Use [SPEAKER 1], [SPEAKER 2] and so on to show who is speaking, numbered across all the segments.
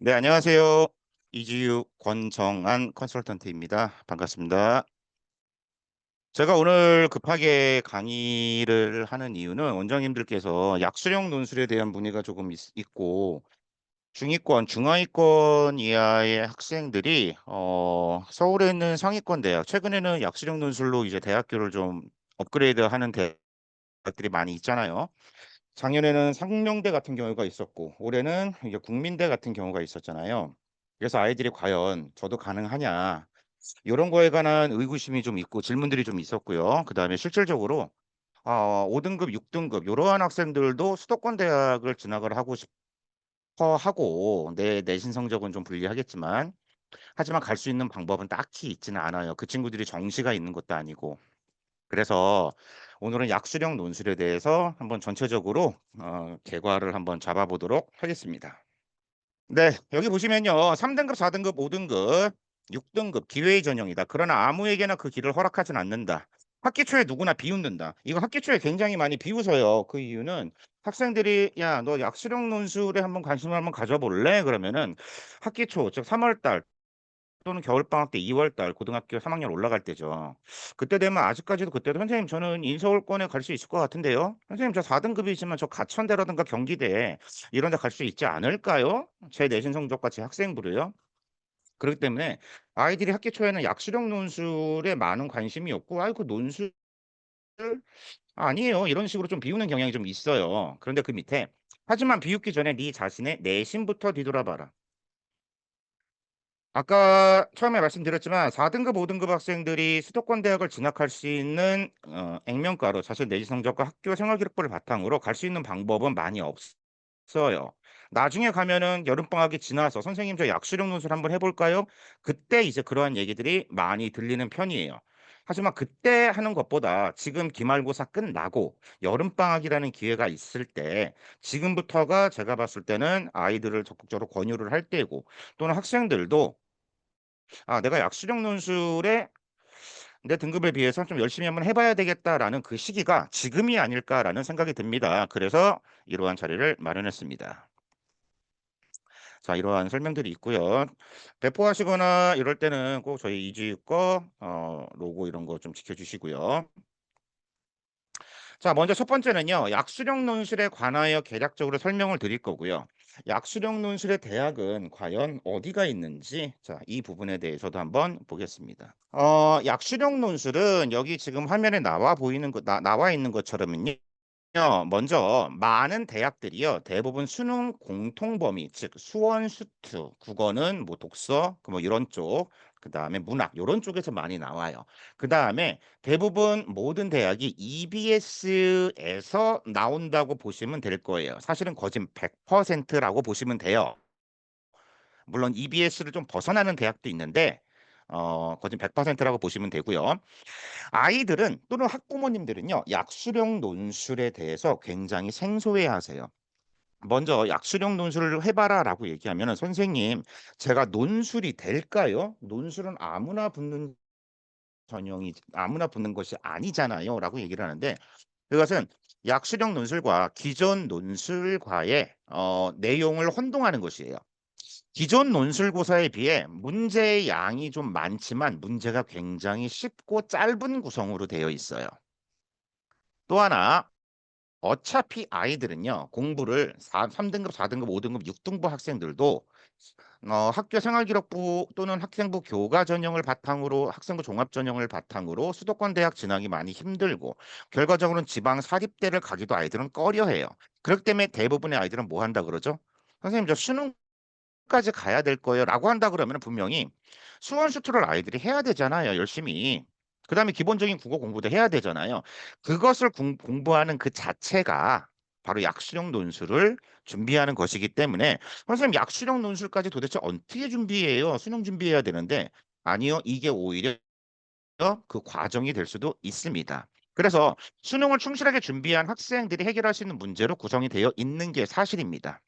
[SPEAKER 1] 네, 안녕하세요. 이지유 권정한 컨설턴트입니다. 반갑습니다. 제가 오늘 급하게 강의를 하는 이유는 원장님들께서 약수령 논술에 대한 문의가 조금 있고 중위권, 중하위권 이하의 학생들이 서울에 있는 상위권 대학, 최근에는 약수령 논술로 이제 대학교를 좀 업그레이드하는 대학들이 많이 있잖아요. 작년에는 상명대 같은 경우가 있었고 올해는 이제 국민대 같은 경우가 있었잖아요. 그래서 아이들이 과연 저도 가능하냐 이런 거에 관한 의구심이 좀 있고 질문들이 좀 있었고요. 그다음에 실질적으로 5등급, 6등급 이러한 학생들도 수도권 대학을 진학을 하고 싶어 하고 내 내신 성적은 좀 불리하겠지만 하지만 갈 수 있는 방법은 딱히 있지는 않아요. 그 친구들이 정시가 있는 것도 아니고. 그래서 오늘은 약수령 논술에 대해서 한번 전체적으로 개괄을 한번 잡아보도록 하겠습니다. 네, 여기 보시면요. 3등급, 4등급, 5등급, 6등급 기회의 전형이다. 그러나 아무에게나 그 길을 허락하진 않는다. 학기 초에 누구나 비웃는다. 이거 학기 초에 굉장히 많이 비웃어요. 그 이유는 학생들이 야, 너 약수령 논술에 한번 관심을 한번 가져볼래? 그러면은 학기 초, 즉 3월 달 또는 겨울방학 때 2월 달 고등학교 3학년 올라갈 때죠. 그때 되면 아직까지도 그때도 선생님 저는 인서울권에 갈 수 있을 것 같은데요. 선생님 저 4등급이지만 저 가천대라든가 경기대 이런 데 갈 수 있지 않을까요? 제 내신 성적과 제 학생부로요. 그렇기 때문에 아이들이 학기 초에는 약수령 논술에 많은 관심이 없고 아이 그 논술 아니에요. 이런 식으로 좀 비우는 경향이 좀 있어요. 그런데 그 밑에 하지만 비웃기 전에 네 자신의 내신부터 뒤돌아봐라. 아까 처음에 말씀드렸지만 4등급, 5등급 학생들이 수도권 대학을 진학할 수 있는 액면가로 자신 내신 성적과 학교 생활 기록부를 바탕으로 갈 수 있는 방법은 많이 없어요. 나중에 가면은 여름방학이 지나서 선생님 저 약수령 논술 한번 해볼까요? 그때 이제 그러한 얘기들이 많이 들리는 편이에요. 하지만 그때 하는 것보다 지금 기말고사 끝나고 여름방학이라는 기회가 있을 때 지금부터가 제가 봤을 때는 아이들을 적극적으로 권유를 할 때고 또는 학생들도 내가 약수령 논술에 내 등급에 비해서 좀 열심히 한번 해봐야 되겠다라는 그 시기가 지금이 아닐까라는 생각이 듭니다. 그래서 이러한 자리를 마련했습니다. 자, 이러한 설명들이 있고요. 배포하시거나 이럴 때는 꼭 저희 이지유 거 로고 이런 거 좀 지켜주시고요. 자, 먼저 첫 번째는요. 약수령 논술에 관하여 개략적으로 설명을 드릴 거고요. 약수령 논술의 대학은 과연 어디가 있는지 이 부분에 대해서도 한번 보겠습니다. 약수령 논술은 여기 지금 화면에 나와 있는 것처럼은요. 먼저 많은 대학들이요. 대부분 수능 공통 범위, 즉 수원, 수투, 국어는 뭐 독서, 뭐 이런 쪽, 그다음에 문학 이런 쪽에서 많이 나와요. 그다음에 대부분 모든 대학이 EBS에서 나온다고 보시면 될 거예요. 사실은 거진 100%라고 보시면 돼요. 물론 EBS를 좀 벗어나는 대학도 있는데 거진 100%라고 보시면 되고요. 아이들은 또는 학부모님들은요, 약수령 논술에 대해서 굉장히 생소해하세요. 먼저 약수령 논술을 해봐라라고 얘기하면은 선생님, 제가 논술이 될까요? 논술은 아무나 붙는 것이 아니잖아요라고 얘기를 하는데 그것은 약수령 논술과 기존 논술과의 내용을 혼동하는 것이에요. 기존 논술고사에 비해 문제의 양이 좀 많지만 문제가 굉장히 쉽고 짧은 구성으로 되어 있어요. 또 하나 어차피 아이들은요. 공부를 3등급, 4등급, 5등급, 6등부 학생들도 학교 생활기록부 또는 학생부 교과 전형을 바탕으로 학생부 종합 전형을 바탕으로 수도권 대학 진학이 많이 힘들고 결과적으로는 지방 사립대를 가기도 아이들은 꺼려해요. 그렇기 때문에 대부분의 아이들은 뭐 한다 그러죠? 선생님 저 수능까지 가야 될 거예요라고 한다 그러면 분명히 수원 수투를 아이들이 해야 되잖아요. 열심히. 그다음에 기본적인 국어 공부도 해야 되잖아요. 그것을 공부하는 그 자체가 바로 약수령 논술을 준비하는 것이기 때문에 선생님 약수령 논술까지 도대체 어떻게 준비해요? 수능 준비해야 되는데 아니요. 이게 오히려 그 과정이 될 수도 있습니다. 그래서 수능을 충실하게 준비한 학생들이 해결할 수 있는 문제로 구성이 되어 있는 게 사실입니다.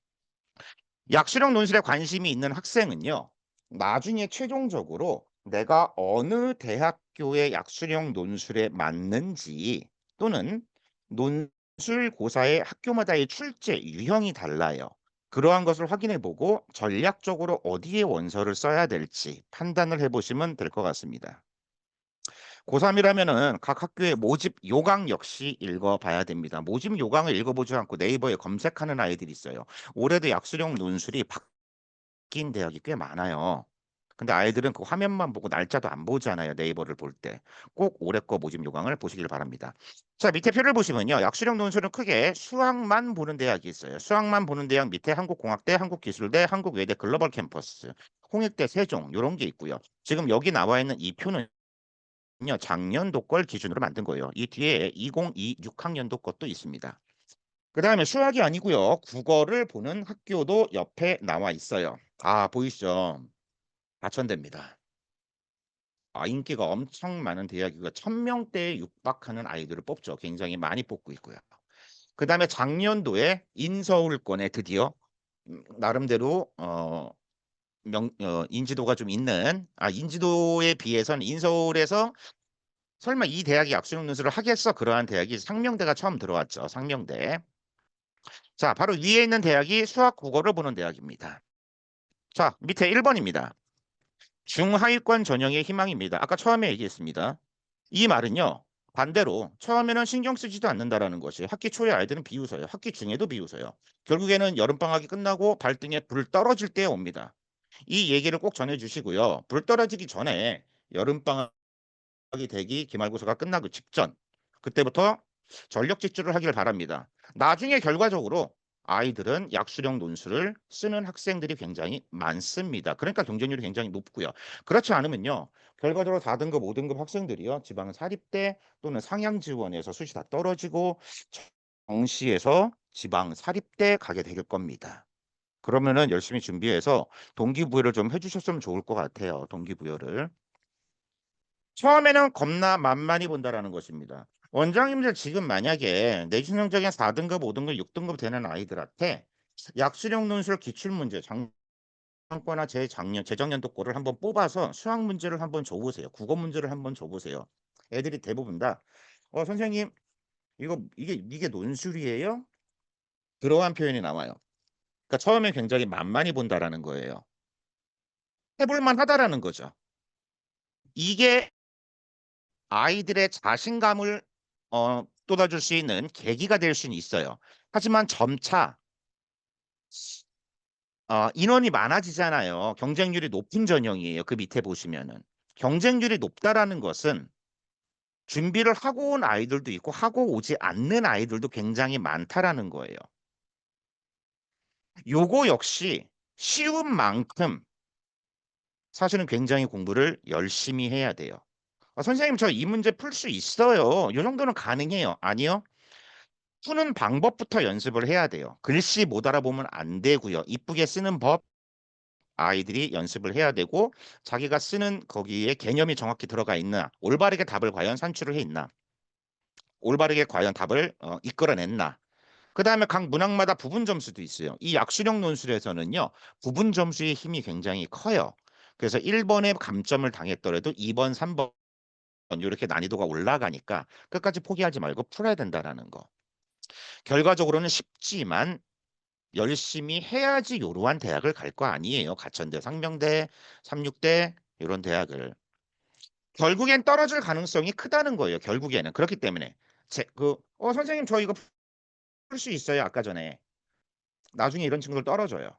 [SPEAKER 1] 약수령 논술에 관심이 있는 학생은요. 나중에 최종적으로 내가 어느 대학교의 약수령 논술에 맞는지 또는 논술고사의 학교마다의 출제 유형이 달라요. 그러한 것을 확인해 보고 전략적으로 어디에 원서를 써야 될지 판단을 해 보시면 될 것 같습니다. 고3이라면은 각 학교의 모집 요강 역시 읽어봐야 됩니다. 모집 요강을 읽어보지 않고 네이버에 검색하는 아이들이 있어요. 올해도 약수령 논술이 바뀐 대학이 꽤 많아요. 근데 아이들은 그 화면만 보고 날짜도 안 보잖아요. 네이버를 볼 때. 꼭 올해 거 모집 요강을 보시길 바랍니다. 자, 밑에 표를 보시면요. 약수령 논술은 크게 수학만 보는 대학이 있어요. 수학만 보는 대학 밑에 한국공학대, 한국기술대, 한국외대 글로벌 캠퍼스, 홍익대, 세종 이런 게 있고요. 지금 여기 나와 있는 이 표는 작년도 걸 기준으로 만든 거예요. 이 뒤에 2026학년도 것도 있습니다. 그 다음에 수학이 아니고요. 국어를 보는 학교도 옆에 나와 있어요. 아, 보이시죠? 과천대입니다. 아, 인기가 엄청 많은 대학이고요. 1000명대에 육박하는 아이들을 뽑죠. 굉장히 많이 뽑고 있고요. 그 다음에 작년도에 인서울권에 드디어 나름대로 인지도가 좀 있는 인지도에 비해서는 인서울에서 설마 이 대학이 약수능 논술을 하겠어? 그러한 대학이 상명대가 처음 들어왔죠. 상명대. 자, 바로 위에 있는 대학이 수학 국어를 보는 대학입니다. 자, 밑에 1번입니다. 중하위권 전형의 희망입니다. 아까 처음에 얘기했습니다. 이 말은요. 반대로 처음에는 신경 쓰지도 않는다라는 것이 학기 초에 아이들은 비웃어요. 학기 중에도 비웃어요. 결국에는 여름방학이 끝나고 발등에 불 떨어질 때에 옵니다. 이 얘기를 꼭 전해주시고요. 불 떨어지기 전에 여름방학 되기 기말고사가 끝나기 직전 그때부터 전력 질주를 하길 바랍니다. 나중에 결과적으로 아이들은 약수령 논술을 쓰는 학생들이 굉장히 많습니다. 그러니까 경쟁률이 굉장히 높고요. 그렇지 않으면요. 결과적으로 4등급, 5등급 학생들이요. 지방 사립대 또는 상향 지원에서 수시 다 떨어지고 정시에서 지방 사립대 가게 될 겁니다. 그러면은 열심히 준비해서 동기부여를 좀 해주셨으면 좋을 것 같아요. 동기부여를. 처음에는 겁나 만만히 본다라는 것입니다. 원장님들 지금 만약에 내신성적인 4등급, 5등급, 6등급 되는 아이들한테 약수령 논술 기출문제 작년거나 재작년도 거를 한번 뽑아서 수학 문제를 한번 줘보세요. 국어 문제를 한번 줘보세요. 애들이 대부분 다 선생님 이게 논술이에요? 그러한 표현이 나와요. 그러니까 처음에 굉장히 만만히 본다라는 거예요. 해볼만 하다라는 거죠. 이게 아이들의 자신감을 돋아줄 수 있는 계기가 될 수는 있어요. 하지만 점차 인원이 많아지잖아요. 경쟁률이 높은 전형이에요. 그 밑에 보시면은. 경쟁률이 높다라는 것은 준비를 하고 온 아이들도 있고 하고 오지 않는 아이들도 굉장히 많다라는 거예요. 요거 역시 쉬운 만큼 사실은 굉장히 공부를 열심히 해야 돼요. 선생님 저 이 문제 풀 수 있어요. 요 정도는 가능해요. 아니요. 푸는 방법부터 연습을 해야 돼요. 글씨 못 알아보면 안 되고요. 이쁘게 쓰는 법 아이들이 연습을 해야 되고 자기가 쓰는 거기에 개념이 정확히 들어가 있나 올바르게 답을 과연 산출을 해 있나 올바르게 과연 답을 이끌어냈나 그 다음에 각 문항마다 부분 점수도 있어요. 이 약수령 논술에서는요. 부분 점수의 힘이 굉장히 커요. 그래서 1번에 감점을 당했더라도 2번, 3번 이렇게 난이도가 올라가니까 끝까지 포기하지 말고 풀어야 된다라는 거. 결과적으로는 쉽지만 열심히 해야지 요러한 대학을 갈 거 아니에요. 가천대, 상명대, 삼육대 이런 대학을. 결국엔 떨어질 가능성이 크다는 거예요. 결국에는. 그렇기 때문에 선생님 저 이거 풀 수 있어요. 아까 전에. 나중에 이런 친구들 떨어져요.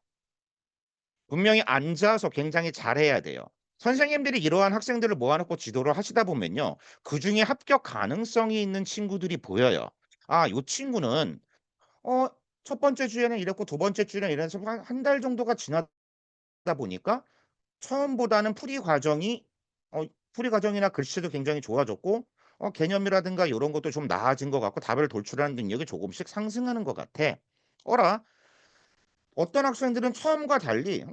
[SPEAKER 1] 분명히 앉아서 굉장히 잘해야 돼요. 선생님들이 이러한 학생들을 모아놓고 지도를 하시다 보면요. 그중에 합격 가능성이 있는 친구들이 보여요. 요 친구는 어, 첫 번째 주에는 이랬고 두 번째 주에는 이래서 한 달 정도가 지나다 보니까 처음보다는 풀이 과정이나 글씨도 굉장히 좋아졌고 개념이라든가 이런 것도 좀 나아진 것 같고 답을 돌출하는 능력이 조금씩 상승하는 것 같아. 어라 어떤 학생들은 처음과 달리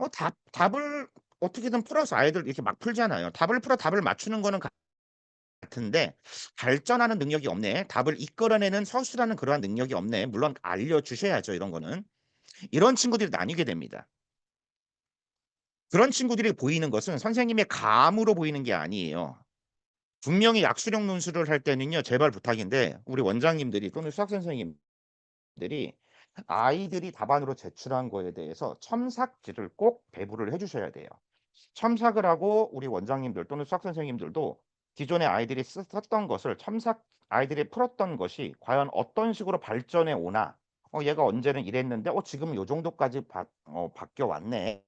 [SPEAKER 1] 답을 어떻게든 풀어서 아이들 이렇게 막 풀잖아요. 답을 풀어 답을 맞추는 거는 같은데 발전하는 능력이 없네. 답을 이끌어내는 서술하는 그러한 능력이 없네. 물론 알려주셔야죠. 이런 거는. 이런 친구들이 나뉘게 됩니다. 그런 친구들이 보이는 것은 선생님의 감으로 보이는 게 아니에요. 분명히 약수령 논술을 할 때는요. 제발 부탁인데 우리 원장님들이 또는 수학 선생님들이 아이들이 답안으로 제출한 거에 대해서 첨삭지를 꼭 배부를 해 주셔야 돼요. 첨삭을 하고 우리 원장님들 또는 수학 선생님들도 기존에 아이들이 썼던 것을 아이들이 풀었던 것이 과연 어떤 식으로 발전해 오나, 얘가 언제는 이랬는데 지금 요 정도까지 바뀌어 왔네.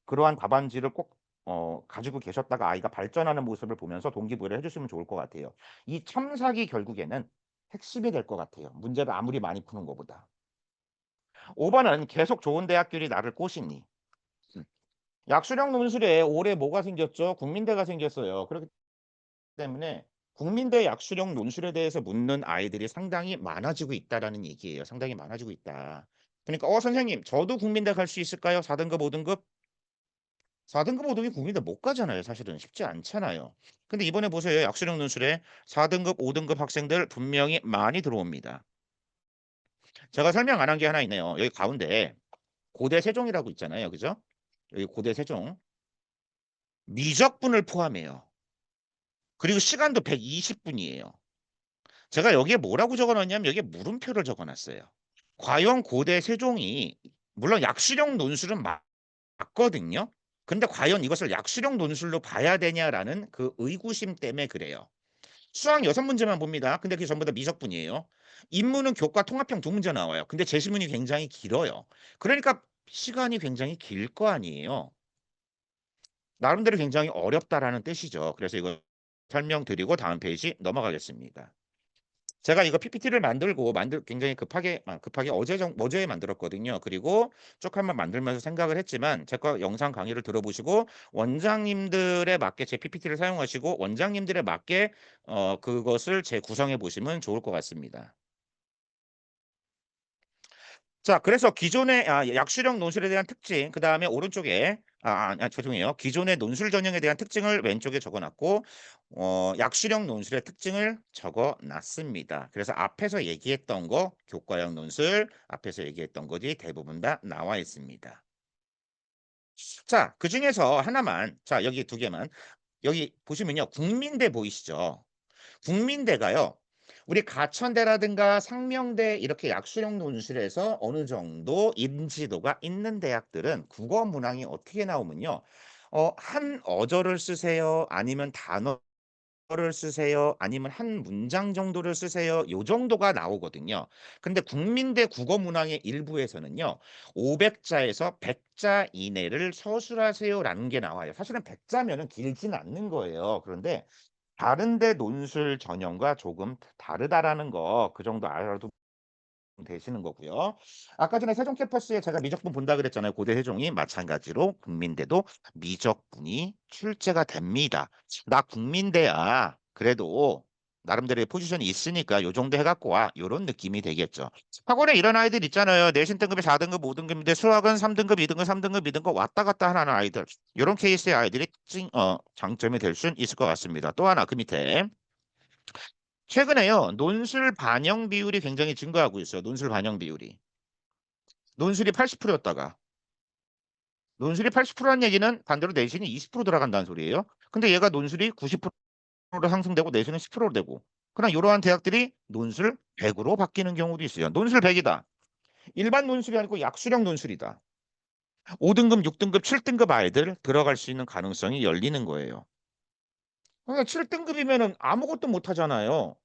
[SPEAKER 1] 그러한 답안지를 꼭 가지고 계셨다가 아이가 발전하는 모습을 보면서 동기부여를 해 주시면 좋을 것 같아요. 이 첨삭이 결국에는 핵심이 될 것 같아요, 문제를 아무리 많이 푸는 것보다. 5 번은 "계속 좋은 대학들이 나를 꼬시니." 음. 약수령 논술에 올해 뭐가 생겼죠? 국민대가 생겼어요. 그렇기 때문에 국민대 약수령 논술에 대해서 묻는 아이들이 상당히 많아지고 있다라는 얘기예요. 상당히 많아지고 있다. 그러니까 선생님 저도 국민대 갈 수 있을까요? 4 등급, 5 등급? 4 등급, 5 등급이 국민대 못 가잖아요. 사실은 쉽지 않잖아요. 근데 이번에 보세요. 약수령 논술에 4 등급, 5 등급 학생들 분명히 많이 들어옵니다. 제가 설명 안 한 게 하나 있네요. 여기 가운데 고대 세종이라고 있잖아요. 그죠? 여기 고대 세종. 미적분을 포함해요. 그리고 시간도 120분이에요. 제가 여기에 뭐라고 적어 놨냐면 여기에 물음표를 적어 놨어요. 과연 고대 세종이 물론 약수령 논술은 맞거든요. 근데 과연 이것을 약수령 논술로 봐야 되냐라는 그 의구심 때문에 그래요. 수학 6문제만 봅니다. 근데 그게 전부 다 미적분이에요. 인문은 교과 통합형 2문제 나와요. 근데 제시문이 굉장히 길어요. 그러니까 시간이 굉장히 길 거 아니에요. 나름대로 굉장히 어렵다라는 뜻이죠. 그래서 이거 설명드리고 다음 페이지 넘어가겠습니다. 제가 이거 PPT를 굉장히 급하게 어제 만들었거든요. 그리고 쭉 한번 만들면서 생각을 했지만 제 거 영상 강의를 들어보시고 원장님들에 맞게 제 PPT를 사용하시고 원장님들에 맞게 그것을 재구성해 보시면 좋을 것 같습니다. 자, 그래서 기존의 약수령 논술에 대한 특징, 그다음에 오른쪽에 죄송해요. 기존의 논술 전형에 대한 특징을 왼쪽에 적어 놨고 약수령 논술의 특징을 적어 놨습니다. 그래서 앞에서 얘기했던 거 교과형 논술, 앞에서 얘기했던 것이 대부분 다 나와 있습니다. 자, 그중에서 하나만, 자, 여기 두 개만. 여기 보시면요. 국민대 보이시죠? 국민대가요. 우리 가천대라든가 상명대 이렇게 약수령 논술에서 어느 정도 인지도가 있는 대학들은 국어 문항이 어떻게 나오면요. 한 어조를 쓰세요. 아니면 단어를 쓰세요. 아니면 한 문장 정도를 쓰세요. 요 정도가 나오거든요. 근데 국민대 국어 문항의 일부에서는요. 500자에서 100자 이내를 서술하세요라는 게 나와요. 사실은 100자면은 길진 않는 거예요. 그런데 다른 데 논술 전형과 조금 다르다라는 거 그 정도 알아도 되시는 거고요. 아까 전에 세종 캠퍼스에 제가 미적분 본다 그랬잖아요. 고대 세종이 마찬가지로 국민대도 미적분이 출제가 됩니다. 나 국민대야. 그래도 나름대로의 포지션이 있으니까 요 정도 해갖고 와. 요런 느낌이 되겠죠. 학원에 이런 아이들 있잖아요. 내신 등급이 4등급, 5등급인데 수학은 3등급, 2등급, 3등급, 2등급 왔다 갔다 하는 아이들. 요런 케이스의 아이들이 장점이 될 수 있을 것 같습니다. 또 하나 그 밑에. 최근에요. 논술 반영 비율이 굉장히 증가하고 있어요. 논술 반영 비율이. 논술이 80%였다가 논술이 80%라는 얘기는 반대로 내신이 20% 들어간다는 소리예요. 근데 얘가 논술이 90%로 상승되고 내신은 10%로 되고 그냥 이러한 대학들이 논술 100으로 바뀌는 경우도 있어요. 논술 100이다. 일반 논술이 아니고 약수령 논술이다. 5등급, 6등급, 7등급 아이들 들어갈 수 있는 가능성이 열리는 거예요. 그러니까 7등급이면은 아무것도 못 하잖아요.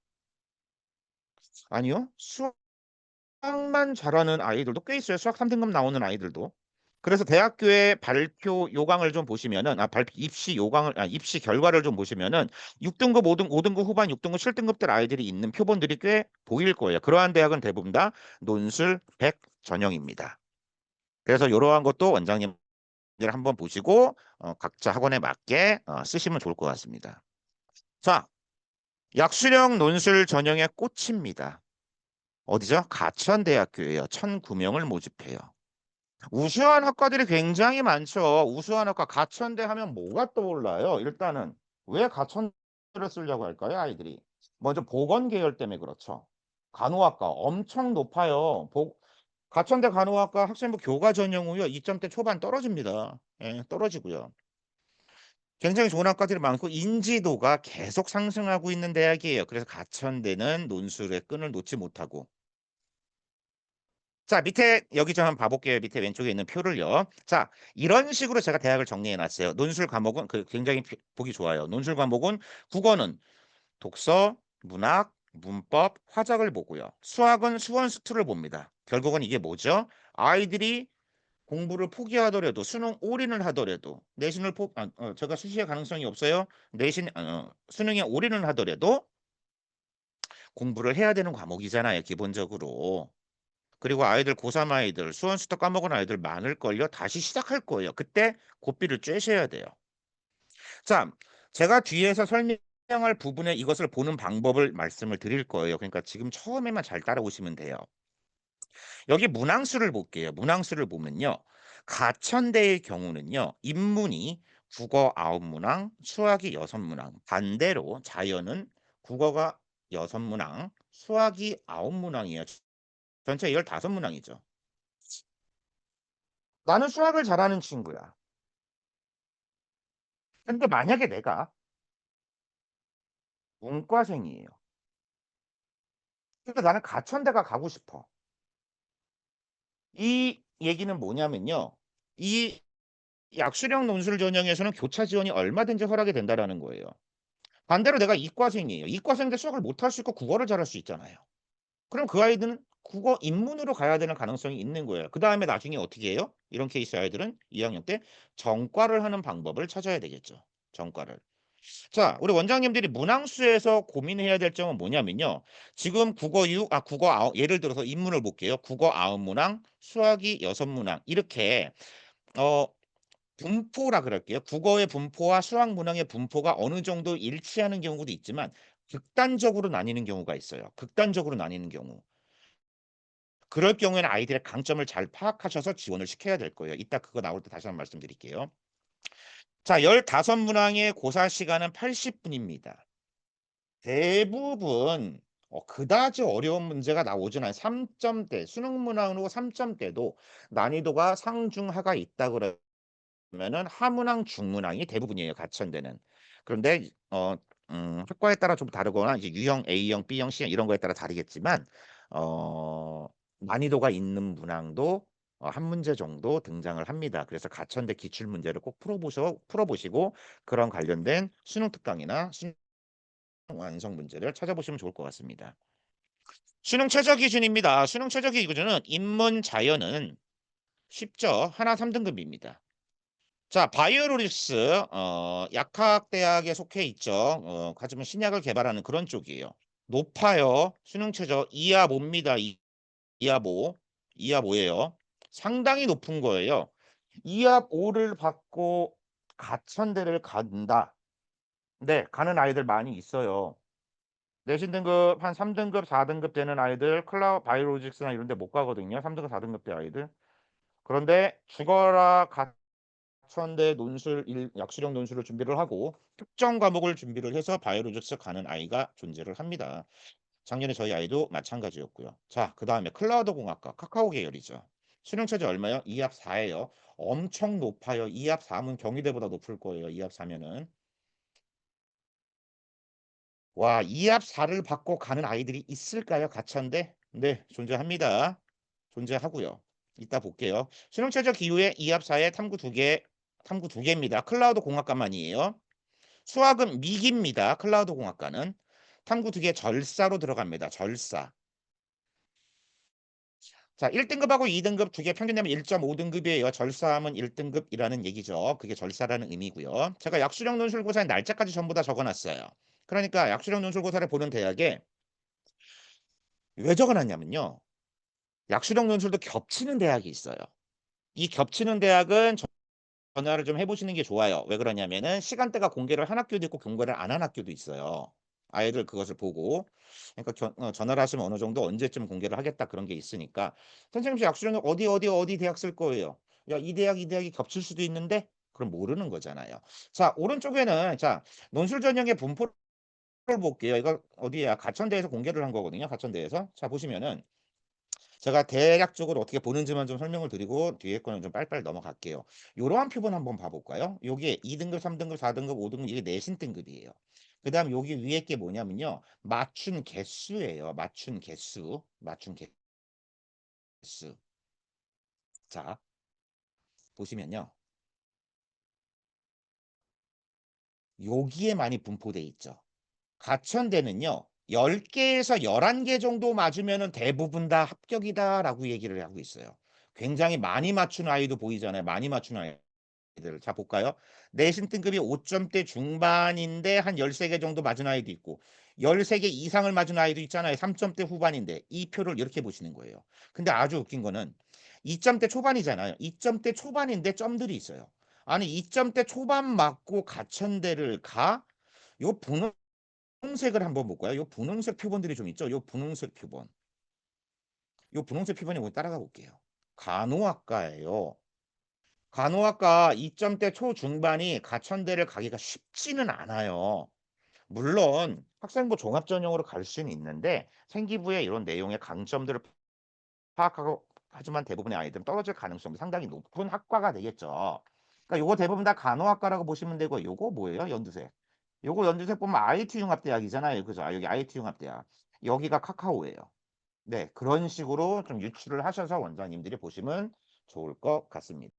[SPEAKER 1] 아니요. 수학만 잘하는 아이들도 꽤 있어요. 수학 3등급 나오는 아이들도. 그래서 대학교의 발표 요강을 좀 보시면은 입시 결과를 좀 보시면은 6등급, 5등급 후반, 6등급, 7등급들 아이들이 있는 표본들이 꽤 보일 거예요. 그러한 대학은 대부분 다 논술 100 전형입니다. 그래서 이러한 것도 원장님들 한번 보시고 각자 학원에 맞게 쓰시면 좋을 것 같습니다. 자, 약수령 논술 전형의 꽃입니다. 어디죠? 가천대학교예요. 1,009명을 모집해요. 우수한 학과들이 굉장히 많죠. 우수한 학과 가천대 하면 뭐가 떠올라요? 일단은 왜 가천대를 쓰려고 할까요? 아이들이. 먼저 보건 계열 때문에 그렇죠. 간호학과 엄청 높아요. 가천대 간호학과 학생부 교과 전형이요. 2점대 초반 떨어집니다. 예, 떨어지고요. 굉장히 좋은 학과들이 많고 인지도가 계속 상승하고 있는 대학이에요. 그래서 가천대는 논술의 끈을 놓지 못하고 자, 밑에 여기 좀 한번 봐볼게요. 밑에 왼쪽에 있는 표를요. 자, 이런 식으로 제가 대학을 정리해 놨어요. 논술 과목은 굉장히 보기 좋아요. 논술 과목은 국어는 독서, 문학, 문법, 화작을 보고요. 수학은 수원 수투를 봅니다. 결국은 이게 뭐죠? 아이들이 공부를 포기하더라도 수능 올인을 하더라도 제가 수시에 가능성이 없어요. 수능에 올인을 하더라도 공부를 해야 되는 과목이잖아요, 기본적으로. 그리고 아이들 고3 아이들 수원 수도 까먹은 아이들 많을걸요. 다시 시작할 거예요. 그때 고삐를 쬐셔야 돼요. 자, 제가 뒤에서 설명할 부분에 이것을 보는 방법을 말씀을 드릴 거예요. 그러니까 지금 처음에만 잘 따라오시면 돼요. 여기 문항수를 볼게요. 문항수를 보면요. 가천대의 경우는요. 인문이 국어 9문항, 수학이 6문항. 반대로 자연은 국어가 6문항, 수학이 9문항이에요. 전체 15문항이죠. 나는 수학을 잘하는 친구야. 근데 만약에 내가 문과생이에요. 그러니까 나는 가천대가 가고 싶어. 이 얘기는 뭐냐면요. 이 약수령 논술 전형에서는 교차 지원이 얼마든지 허락이 된다라는 거예요. 반대로 내가 이과생이에요. 이과생인데 수학을 못할 수 있고 국어를 잘할 수 있잖아요. 그럼 그 아이들은 국어 인문으로 가야 되는 가능성이 있는 거예요. 그 다음에 나중에 어떻게 해요? 이런 케이스 아이들은 2학년 때 전과를 하는 방법을 찾아야 되겠죠. 전과를. 자, 우리 원장님들이 문항수에서 고민해야 될 점은 뭐냐면요. 지금 국어 예를 들어서 인문을 볼게요. 국어 9문항, 수학이 6문항. 이렇게, 어, 분포라 그럴게요. 국어의 분포와 수학 문항의 분포가 어느 정도 일치하는 경우도 있지만, 극단적으로 나뉘는 경우가 있어요. 극단적으로 나뉘는 경우. 그럴 경우에는 아이들의 강점을 잘 파악하셔서 지원을 시켜야 될 거예요. 이따 그거 나올 때 다시 한번 말씀드릴게요. 자, 15문항의 고사 시간은 80분입니다. 대부분 그다지 어려운 문제가 나오진 않아요. 3점대, 수능 문항으로 3점대도 난이도가 상중하가 있다 그러면은 하문항, 중문항이 대부분이에요. 가천대는. 그런데 학과에 따라 좀 다르거나 이제 유형 A형, B형, C형 이런 거에 따라 다르겠지만 어, 난이도가 있는 문항도 한 문제 정도 등장을 합니다. 그래서 가천대 기출 문제를 꼭 풀어보시고 그런 관련된 수능 특강이나 수능 완성 문제를 찾아보시면 좋을 것 같습니다. 수능 최저 기준입니다. 수능 최저 기준은 인문 자연은 쉽죠. 하나 3등급입니다. 자, 바이오로직스 약학대학에 속해 있죠. 하지만 신약을 개발하는 그런 쪽이에요. 높아요. 수능 최저 이하 봅니다. 이하 모. 이하 모예요. 상당히 높은 거예요. 이하 5를 받고 가천대를 간다. 네, 가는 아이들 많이 있어요. 내신 등급 한 3등급, 4등급 되는 아이들 바이오로직스나 이런 데 못 가거든요. 3등급, 4등급 대 아이들. 그런데 죽어라 가천대 약수령 논술을 준비를 하고 특정 과목을 준비를 해서 바이오로직스 가는 아이가 존재를 합니다. 작년에 저희 아이도 마찬가지였고요. 자, 그다음에 클라우드 공학과 카카오 계열이죠. 수능 최저 얼마요? 2합 4예요. 엄청 높아요. 2합 4면 경희대보다 높을 거예요. 2합 4면은. 와, 2합 4를 받고 가는 아이들이 있을까요? 가천대? 네, 존재합니다. 존재하고요. 이따 볼게요. 수능 최저 기후에 2합 4에 탐구 2개, 탐구 2개입니다. 클라우드 공학과만이에요. 수학은 미기입니다. 클라우드 공학과는. 탐구 2개 절사로 들어갑니다. 절사. 자, 1등급하고 2등급 2개 평균 되면 1.5등급이에요. 절사하면 1등급이라는 얘기죠. 그게 절사라는 의미고요. 제가 약수령 논술고사의 날짜까지 전부 다 적어놨어요. 그러니까 약수령 논술고사를 보는 대학에 왜 적어놨냐면요. 약수령 논술도 겹치는 대학이 있어요. 이 겹치는 대학은 전화를 좀 해보시는 게 좋아요. 왜 그러냐면은 시간대가 공개를 한 학교도 있고 공개를 안 한 학교도 있어요. 아이들 그것을 보고 그러니까 전화를 하시면 어느 정도 언제쯤 공개를 하겠다 그런 게 있으니까 선생님 저 약수령이 어디 대학 쓸 거예요. 야, 이 대학이 겹칠 수도 있는데 그럼 모르는 거잖아요. 자, 오른쪽에는 자 논술 전형의 분포를 볼게요. 이거 어디야? 가천대에서 공개를 한 거거든요. 가천대에서. 자, 보시면은 제가 대략적으로 어떻게 보는지만 좀 설명을 드리고 뒤에 거는 좀 빨리빨리 넘어갈게요. 이러한 표본 한번 봐볼까요? 요게 2등급, 3등급, 4등급, 5등급 이게 내신 등급이에요. 그 다음 여기 위에 게 뭐냐면요. 맞춘 개수예요. 맞춘 개수. 맞춘 개수. 자, 보시면요. 여기에 많이 분포돼 있죠. 가천대는요. 10개에서 11개 정도 맞으면 대부분 다 합격이다라고 얘기를 하고 있어요. 굉장히 많이 맞춘 아이도 보이잖아요. 많이 맞춘 아이들. 자, 볼까요? 내신 등급이 5점대 중반인데 한 13개 정도 맞은 아이도 있고 13개 이상을 맞은 아이도 있잖아요. 3점대 후반인데 이 표를 이렇게 보시는 거예요. 근데 아주 웃긴 거는 2점대 초반이잖아요. 2점대 초반인데 점들이 있어요. 아니 2점대 초반 맞고 가천대를 가? 요 분홍색을 한번 볼까요? 요 분홍색 표본들이 좀 있죠? 요 분홍색 표본. 요 분홍색 표본이 뭐 따라가 볼게요. 간호학과예요. 간호학과 2점대 초중반이 가천대를 가기가 쉽지는 않아요. 물론 학생부 종합 전형으로 갈 수는 있는데 생기부의 이런 내용의 강점들을 파악하고 하지만 대부분의 아이들은 떨어질 가능성이 상당히 높은 학과가 되겠죠. 그러니까 요거 대부분 다 간호학과라고 보시면 되고 요거 뭐예요? 연두색. 요거 연두색 보면 IT 융합대학이잖아요. 그죠? 여기 IT 융합대학. 여기가 카카오예요. 네, 그런 식으로 좀 유추를 하셔서 원장님들이 보시면 좋을 것 같습니다.